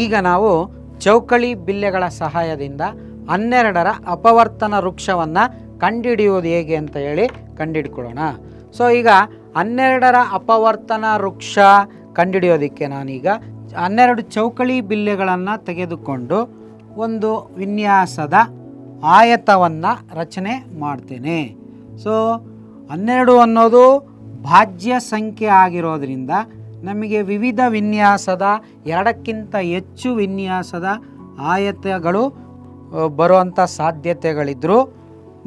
ಈಗ ನಾವು ಚೌಕಳಿ ಬಿಲ್ಲೆಗಳ ಸಹಾಯದಿಂದ 12ರ ಅಪವರ್ತನ ವೃಕ್ಷವನ್ನು ಕಂಡುಹಿಡಿಯುವುದು ಹೇಗೆ ಅಂತ ಹೇಳಿ ಕಂಡುಹಿಡ್ಕೊಳ್ಳೋಣ. ಸೊ ಈಗ 12ರ ಅಪವರ್ತನ ವೃಕ್ಷ ಕಂಡುಹಿಡಿಯೋದಕ್ಕೆ ನಾನೀಗ 12 ಚೌಕಳಿ ಬಿಲ್ಲೆಗಳನ್ನು ತೆಗೆದುಕೊಂಡು ಒಂದು ವಿನ್ಯಾಸದ ಆಯತವನ್ನು ರಚನೆ ಮಾಡ್ತೇನೆ. ಸೊ 12 ಅನ್ನೋದು ಭಾಜ್ಯ ಸಂಖ್ಯೆ ಆಗಿರೋದ್ರಿಂದ ನಮಗೆ ವಿವಿಧ ವಿನ್ಯಾಸದ 2ಕ್ಕಿಂತ ಹೆಚ್ಚು ವಿನ್ಯಾಸದ ಆಯತಗಳು ಬರುವಂಥ ಸಾಧ್ಯತೆಗಳಿದ್ದರೂ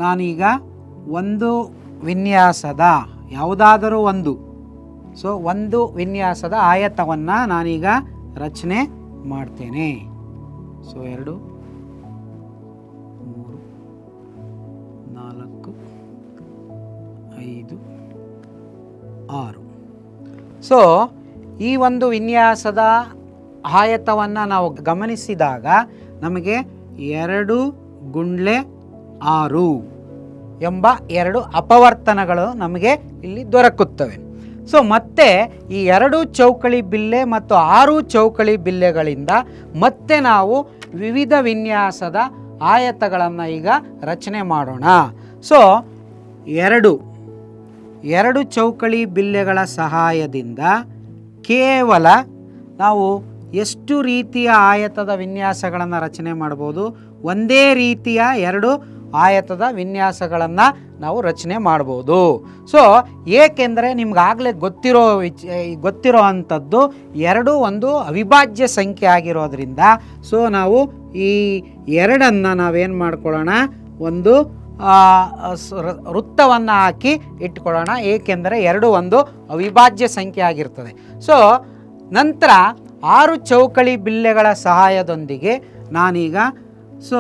ನಾನೀಗ ಒಂದು ವಿನ್ಯಾಸದ ಯಾವುದಾದರೂ ಒಂದು ವಿನ್ಯಾಸದ ಆಯತವನ್ನು ನಾನೀಗ ರಚನೆ ಮಾಡ್ತೇನೆ. ಸೊ 2 3 4 5 6. ಸೊ ಈ ಒಂದು ವಿನ್ಯಾಸದ ಆಯತವನ್ನು ನಾವು ಗಮನಿಸಿದಾಗ ನಮಗೆ 2 × 6 ಎಂಬ 2 ಅಪವರ್ತನಗಳು ನಮಗೆ ಇಲ್ಲಿ ದೊರಕುತ್ತವೆ. ಸೊ ಮತ್ತೆ ಈ 2 ಚೌಕಳಿ ಬಿಲ್ಲೆ ಮತ್ತು 6 ಚೌಕಳಿ ಬಿಲ್ಲೆಗಳಿಂದ ಮತ್ತೆ ನಾವು ವಿವಿಧ ವಿನ್ಯಾಸದ ಆಯತಗಳನ್ನು ಈಗ ರಚನೆ ಮಾಡೋಣ. ಸೊ 2 ಚೌಕಳಿ ಬಿಲ್ಲೆಗಳ ಸಹಾಯದಿಂದ ಕೇವಲ ನಾವು ಎಷ್ಟು ರೀತಿಯ ಆಯತದ ವಿನ್ಯಾಸಗಳನ್ನು ರಚನೆ ಮಾಡ್ಬೋದು? ಒಂದೇ ರೀತಿಯ 2 ಆಯತದ ವಿನ್ಯಾಸಗಳನ್ನು ನಾವು ರಚನೆ ಮಾಡ್ಬೋದು. ಸೊ ಏಕೆಂದರೆ ನಿಮ್ಗಾಗಲೇ ಗೊತ್ತಿರೋ ಅಂಥದ್ದು 2 ಒಂದು ಅವಿಭಾಜ್ಯ ಸಂಖ್ಯೆ ಆಗಿರೋದ್ರಿಂದ ಸೊ ನಾವು ಈ 2ಅನ್ನು ನಾವೇನು ಮಾಡ್ಕೊಳ್ಳೋಣ, ಒಂದು ವೃತ್ತವನ್ನು ಹಾಕಿ ಇಟ್ಕೊಳ್ಳೋಣ. ಏಕೆಂದರೆ 2 ಒಂದು ಅವಿಭಾಜ್ಯ ಸಂಖ್ಯೆ ಆಗಿರ್ತದೆ. ಸೊ ನಂತರ 6 ಚೌಕಳಿ ಬಿಲ್ಲೆಗಳ ಸಹಾಯದೊಂದಿಗೆ ನಾನೀಗ ಸೊ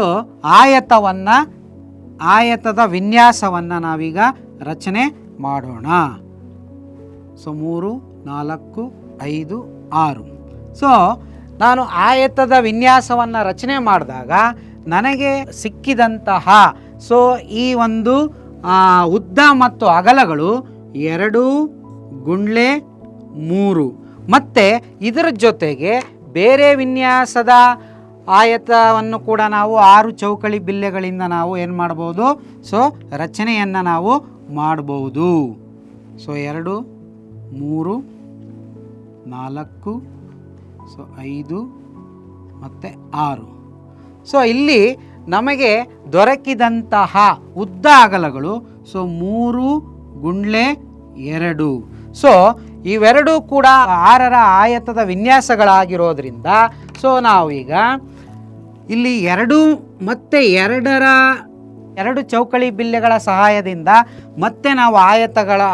ಆಯತದ ವಿನ್ಯಾಸವನ್ನು ನಾವೀಗ ರಚನೆ ಮಾಡೋಣ. ಸೊ 3 4 5 6. ಸೊ ನಾನು ಆಯತದ ವಿನ್ಯಾಸವನ್ನು ರಚನೆ ಮಾಡಿದಾಗ ನನಗೆ ಸಿಕ್ಕಿದಂತಹ ಸೊ ಈ ಒಂದು ಉದ್ದ ಮತ್ತು ಅಗಲಗಳು 2 × 3 ಮತ್ತು ಇದರ ಜೊತೆಗೆ ಬೇರೆ ವಿನ್ಯಾಸದ ಆಯತವನ್ನು ಕೂಡ ನಾವು 6 ಚೌಕಳಿ ಬಿಲ್ಲೆಗಳಿಂದ ನಾವು ಏನು ಮಾಡ್ಬೋದು, ಸೊ ರಚನೆಯನ್ನು ನಾವು ಮಾಡ್ಬೋದು. ಸೊ 2 3 4 ಸೊ 5 ಮತ್ತು 6. ಸೊ ಇಲ್ಲಿ ನಮಗೆ ದೊರಕಿದಂತಹ ಉದ್ದ ಅಗಲಗಳು ಸೊ 3 × 2. ಸೊ ಇವೆರಡೂ ಕೂಡ 6ರ ಆಯತದ ವಿನ್ಯಾಸಗಳಾಗಿರೋದ್ರಿಂದ ಸೊ ನಾವೀಗ ಇಲ್ಲಿ 2 ಮತ್ತು 2 ಚೌಕಳಿ ಬಿಲ್ಲೆಗಳ ಸಹಾಯದಿಂದ ಮತ್ತೆ ನಾವು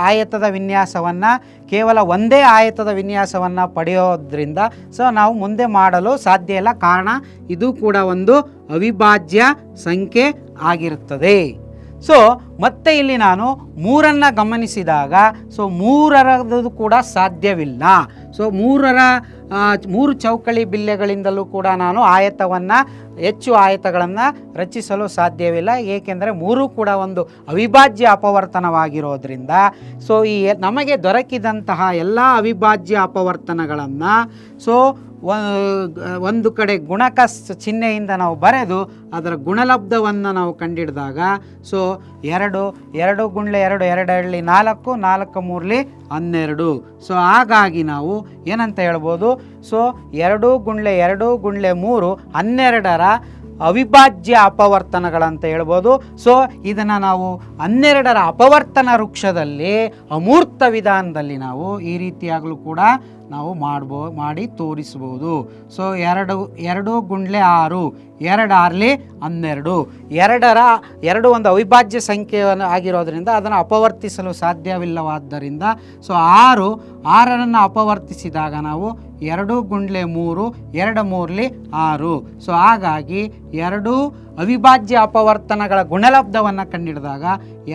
ಆಯತದ ವಿನ್ಯಾಸವನ್ನು ಕೇವಲ ಒಂದೇ ಆಯತದ ವಿನ್ಯಾಸವನ್ನು ಪಡೆಯೋದ್ರಿಂದ ಸೊ ನಾವು ಮುಂದೆ ಮಾಡಲು ಸಾಧ್ಯ ಇಲ್ಲ. ಕಾರಣ ಇದು ಕೂಡ ಒಂದು ಅವಿಭಾಜ್ಯ ಸಂಖ್ಯೆ ಆಗಿರುತ್ತದೆ. ಸೊ ಮತ್ತೆ ಇಲ್ಲಿ ನಾನು 3ಅನ್ನು ಗಮನಿಸಿದಾಗ ಸೊ 3ರದು ಕೂಡ ಸಾಧ್ಯವಿಲ್ಲ. ಸೊ 3 ಚೌಕಳಿ ಬಿಲ್ಲೆಗಳಿಂದಲೂ ಕೂಡ ನಾನು ಹೆಚ್ಚು ಆಯತಗಳನ್ನು ರಚಿಸಲು ಸಾಧ್ಯವಿಲ್ಲ. ಏಕೆಂದರೆ 3 ಕೂಡ ಒಂದು ಅವಿಭಾಜ್ಯ ಅಪವರ್ತನವಾಗಿರೋದ್ರಿಂದ ಸೊ ಈ ನಮಗೆ ದೊರಕಿದಂತಹ ಎಲ್ಲ ಅವಿಭಾಜ್ಯ ಅಪವರ್ತನಗಳನ್ನು ಸೊ ಒಂದು ಕಡೆ ಗುಣಕ ಚಿಹ್ನೆಯಿಂದ ನಾವು ಬರೆದು ಅದರ ಗುಣಲಬ್ಧವನ್ನು ನಾವು ಕಂಡಿಡಿದಾಗ ಸೊ 2 × 2 2 4 4 3 12. ಸೊ ಹಾಗಾಗಿ ನಾವು ಏನಂತ ಹೇಳ್ಬೋದು, ಸೊ 2 × 2 × 3 12ರ ಅವಿಭಾಜ್ಯ ಅಪವರ್ತನಗಳಂತ ಹೇಳ್ಬೋದು. ಸೊ ಇದನ್ನು ನಾವು 12ರ ಅಪವರ್ತನ ವೃಕ್ಷದಲ್ಲಿ ಅಮೂರ್ತ ವಿಧಾನದಲ್ಲಿ ನಾವು ಈ ರೀತಿಯಾಗಲೂ ಕೂಡ ನಾವು ಮಾಡಿ ತೋರಿಸ್ಬೋದು. ಸೊ 2 × 6 2 6 12. 2 ಒಂದು ಅವಿಭಾಜ್ಯ ಸಂಖ್ಯೆ ಆಗಿರೋದ್ರಿಂದ ಅದನ್ನು ಅಪವರ್ತಿಸಲು ಸಾಧ್ಯವಿಲ್ಲವಾದ್ದರಿಂದ ಸೊ 6ರನ್ನು ಅಪವರ್ತಿಸಿದಾಗ ನಾವು 2 × 3 2 3 6. ಸೊ ಹಾಗಾಗಿ 2 ಅವಿಭಾಜ್ಯ ಅಪವರ್ತನಗಳ ಗುಣಲಬ್ಧವನ್ನು ಕಂಡಿಡಿದಾಗ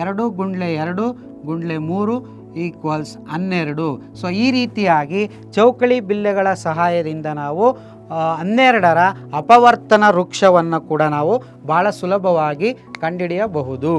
2 × 2 × 3 = 12. ಸೊ ಈ ರೀತಿಯಾಗಿ ಚೌಕಳಿ ಬಿಲ್ಲೆಗಳ ಸಹಾಯದಿಂದ ನಾವು 12ರ ಅಪವರ್ತನ ವೃಕ್ಷವನ್ನು ಕೂಡ ನಾವು ಭಾಳ ಸುಲಭವಾಗಿ ಕಂಡುಹಿಡಿಯಬಹುದು.